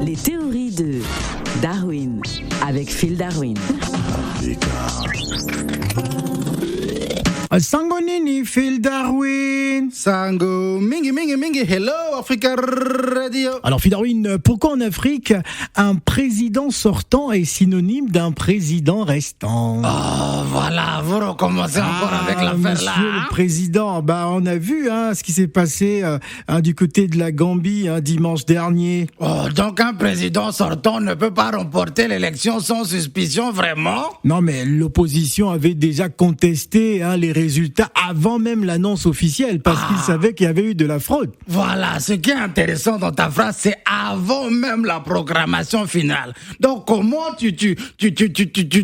Les théories de Darwin avec Phil Darwin. Sangonini, Phil Darwin. Sango, mingi, hello Africa Radio. Alors Phil Darwin, pourquoi en Afrique, un président sortant est synonyme d'un président restant? Oh, voilà, vous recommencez encore avec l'affaire là. Monsieur le Président, on a vu ce qui s'est passé du côté de la Gambie dimanche dernier. Oh, donc un président sortant ne peut pas remporter l'élection sans suspicion, vraiment? Non, mais l'opposition avait déjà contesté les résultats avant même l'annonce officielle parce qu'ils savaient qu'il y avait eu de la fraude. Voilà, ce qui est intéressant dans ta phrase, c'est avant même la programmation finale. Donc comment tu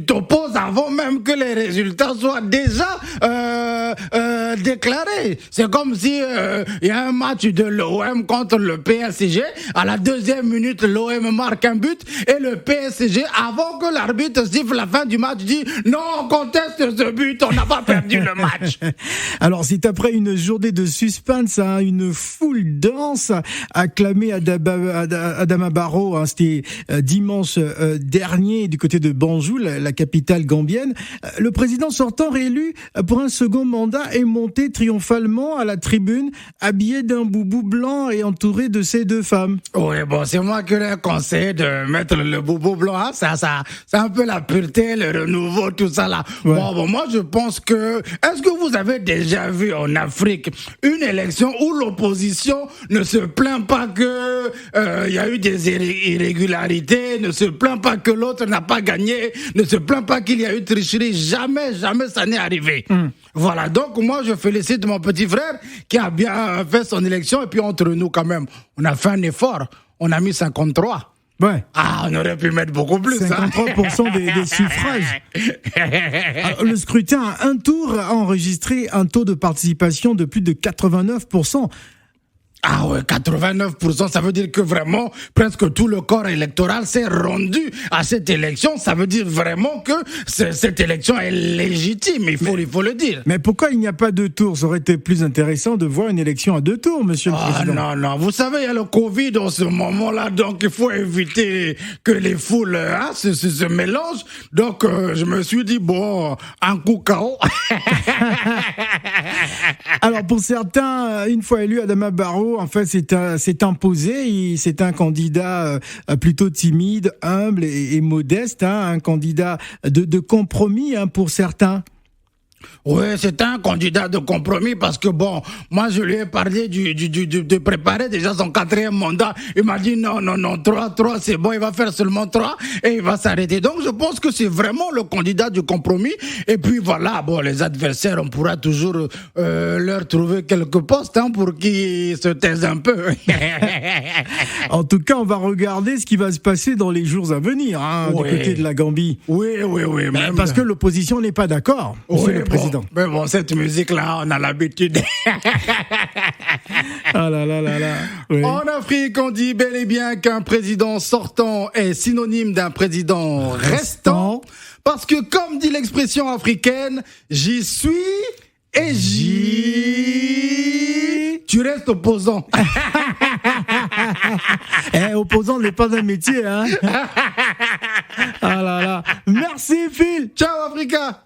t'opposes avant même que les résultats soient déjà déclarés? C'est comme si il y a un match de l'OM contre le PSG, à la deuxième minute l'OM marque un but et le PSG, avant que l'arbitre siffle la fin du match, dit non, on conteste ce but, on n'a pas perdu le match. Alors c'est après une journée de suspense, une foule dense acclamée Adama Barrow, c'était dimanche dernier du côté de Banjul, la capitale gambienne. Le président sortant réélu pour un second mandat est monté triomphalement à la tribune, habillé d'un boubou blanc et entouré de ses deux femmes. Oui, bon, c'est moi qui leur conseille de mettre le boubou blanc, ça, c'est un peu la pureté, le renouveau, tout ça là. Ouais. Bon, moi je pense que, est-ce que vous avez déjà vu en Afrique une élection où l'opposition ne se plaint pas que y a eu des irrégularités, ne se plaint pas que l'autre n'a pas gagné, ne se plaint pas qu'il y a eu tricherie? Jamais ça n'est arrivé. Voilà, donc moi je félicite mon petit frère qui a bien fait son élection, et puis entre nous quand même, on a fait un effort, on a mis 53. Ouais. On aurait pu mettre beaucoup plus. 53% des suffrages. Alors, le scrutin à un tour a enregistré un taux de participation de plus de 89%. Ah ouais, 89%, ça veut dire que vraiment, presque tout le corps électoral s'est rendu à cette élection. Ça veut dire vraiment que cette élection est légitime, il faut le dire. Mais pourquoi il n'y a pas deux tours? Ça aurait été plus intéressant de voir une élection à deux tours, monsieur le Président. Non, vous savez, il y a le Covid en ce moment-là, donc il faut éviter que les foules se mélangent. Donc je me suis dit, bon, un coup KO. Alors pour certains, une fois élu, Adama Barrow, en fait, c'est imposé. C'est un candidat plutôt timide, humble et modeste, un candidat de compromis pour certains. Oui, c'est un candidat de compromis parce que bon, moi je lui ai parlé de préparer déjà son 4e mandat. Il m'a dit non, 3 c'est bon, il va faire seulement 3 et il va s'arrêter. Donc je pense que c'est vraiment le candidat du compromis. Et puis voilà, bon, les adversaires, on pourra toujours leur trouver quelques postes pour qu'ils se taisent un peu. En tout cas, on va regarder ce qui va se passer dans les jours à venir du côté de la Gambie. Oui. Parce que l'opposition n'est pas d'accord, monsieur le Président. Mais bon, cette musique-là, on a l'habitude. Oui. En Afrique, on dit bel et bien qu'un président sortant est synonyme d'un président restant. Parce que, comme dit l'expression africaine, j'y suis et tu restes opposant. Opposant n'est pas un métier, Merci, Phil. Ciao, Africa.